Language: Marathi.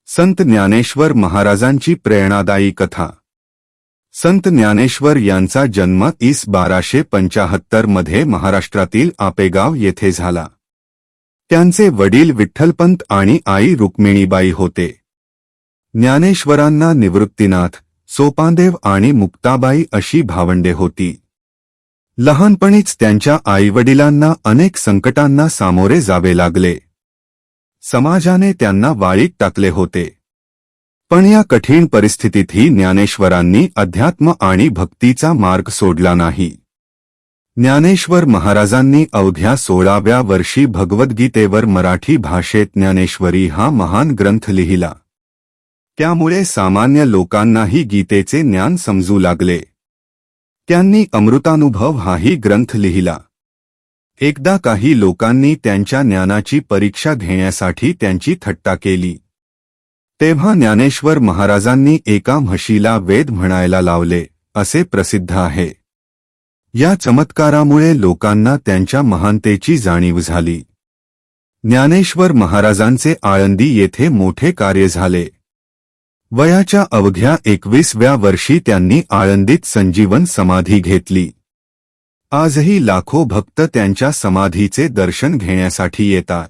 संत ज्ञानेश्वर महाराजांची प्रेरणादायी कथा। संत ज्ञानेश्वर यांचा जन्म इ. 1275 मध्ये महाराष्ट्रातील आपेगाव येथे झाला। त्यांचे वडील विठ्ठलपंत आणि आई रुक्मिणीबाई होते। ज्ञानेश्वरांना निवृत्तीनाथ, सोपानदेव आणि मुक्ताबाई अशी भावंडे होती। लहानपणीच त्यांच्या आईवडिलांना अनेक संकटांना सामोरे जावे लागले। समाजाने त्यांना वाळीत टाकले होते। पण या कठीण परिस्थितीतही ज्ञानेश्वरांनी अध्यात्म आणि भक्तीचा मार्ग सोडला नाही। ज्ञानेश्वर महाराजांनी अवघ्या 16व्या वर्षी भगवद्गीतेवर मराठी भाषेत ज्ञानेश्वरी हा महान ग्रंथ लिहिला। त्यामुळे सामान्य लोकांनाही गीतेचे ज्ञान समजू लागले। त्यांनी अमृतानुभव हाही ग्रंथ लिहिला। एकदा काही लोकांनी त्यांच्या ज्ञानाची परीक्षा घेण्यासाठी त्यांची थट्टा केली। तेव्हा ज्ञानेश्वर महाराजांनी एका म्हशीला वेद म्हणायला लावले, असे प्रसिद्ध आहे। या चमत्कारामुळे लोकांना त्यांच्या महानतेची जाणीव झाली। ज्ञानेश्वर महाराजांचे आळंदी येथे मोठे कार्य झाले। वयाच्या अवघ्या 21व्या वर्षी त्यांनी आळंदीत संजीवन समाधी घेतली। आजही लाखो भक्त त्यांच्या समाधीचे दर्शन घेण्यासाठी येतात।